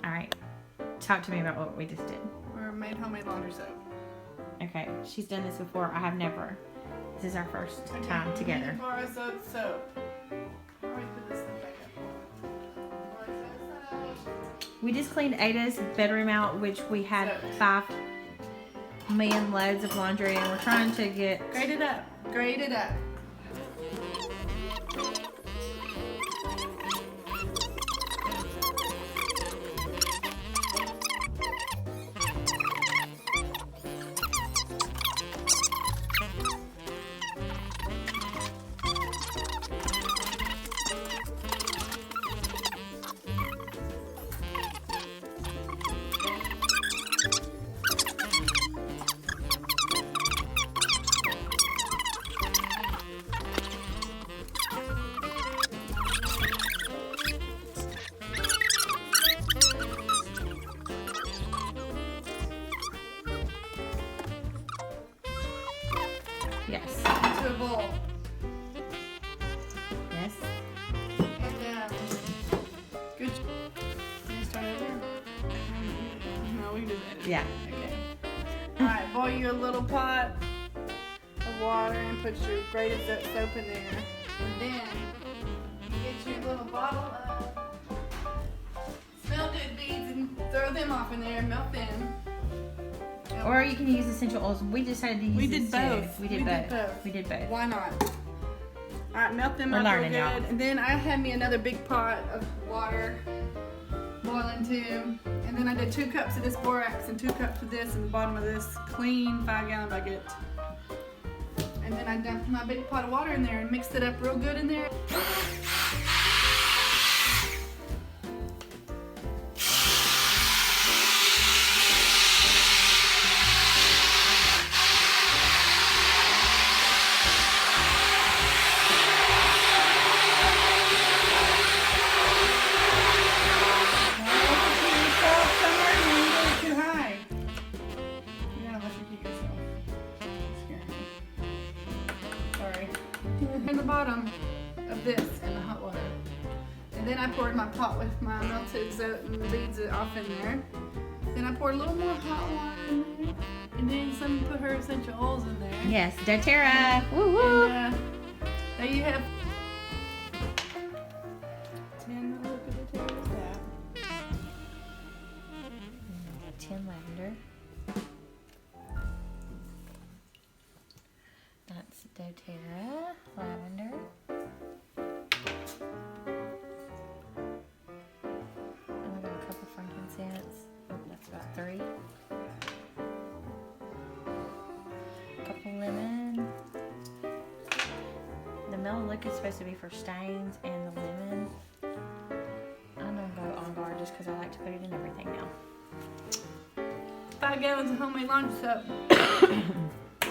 All right. Talk to me about what we just did. We made homemade laundry soap. Okay. She's done this before. I have never. This is our first time together. Bar soap. How do we put this thing back up? We just cleaned Ada's bedroom out, which we had 5 million loads of laundry, and we're trying to get... Grade it up. Grade it up. Yes. Into a bowl. Yes. And good. Can you start over? No, we can do that. Yeah. Okay. Alright, boil you a little pot of water and put your grated soap in there. And then you get your little bottle of smell good beads and throw them off in there and melt them. Or you can use essential oils. We decided to use We this did both. too. We did both. We did both. Why not? Alright, melt them We're up real learning, good. y'all. And then I had me another big pot of water boiling too. And then I did 2 cups of this borax and 2 cups of this in the bottom of this clean 5-gallon bucket. And then I dumped my big pot of water in there and mixed it up real good in there. In the bottom of this in the hot water. And then I poured my pot with my melted soap and the beads off in there. Then I poured a little more hot water in there. And then some put her essential oils in there. Yes, doTERRA. Woo woo. And there you have 10 little doTERRAs that. 10 lavender. That's doTERRA lavender. And we got a couple frankincense. Oh, that's about 3. A couple lemon. The melaleuca is supposed to be for stains, and the lemon, I'm gonna go on guard just because I like to put it in everything now. 5 gallons of homemade laundry soap.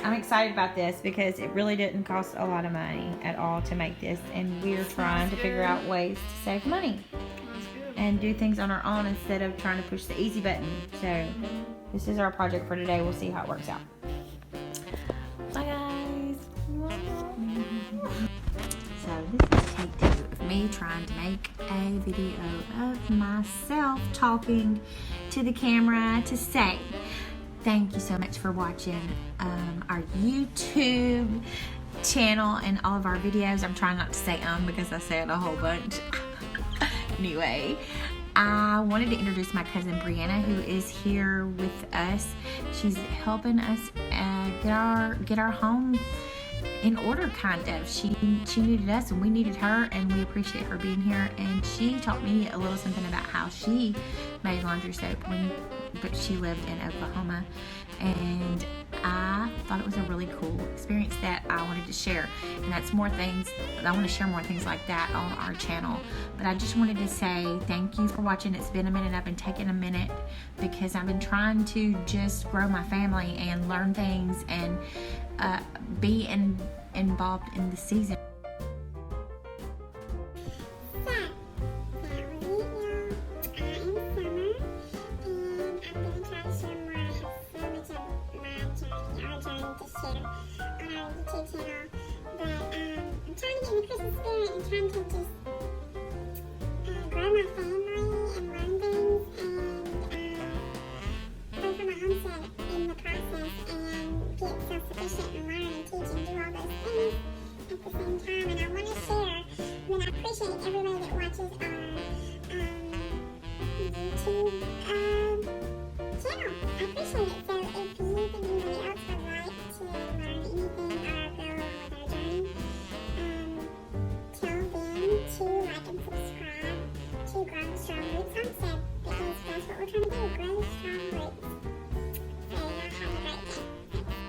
I'm excited about this because it really didn't cost a lot of money at all to make this, and we're trying to figure out ways to save money and do things on our own instead of trying to push the easy button. So this is our project for today. We'll see how it works out. Bye guys. So this is take 2 of me trying to make a video of myself talking to the camera to say thank you so much for watching our YouTube channel and all of our videos. I'm trying not to say because I say it a whole bunch. Anyway, I wanted to introduce my cousin Brianna, who is here with us. She's helping us get our home in order, kind of. She needed us and we needed her, and we appreciate her being here. And she taught me a little something about how she made laundry soap but she lived in Oklahoma, and I thought it was a really cool experience that I wanted to share. And that's more things, I want to share more things like that on our channel. But I just wanted to say thank you for watching. It's been a minute. I've been taking a minute because I've been trying to just grow my family and learn things and be involved in the season. Grow my family and learn things, and homestead in the process and get self-sufficient and learn and teach and do all those things at the same time. And I want to share that I appreciate everybody that watches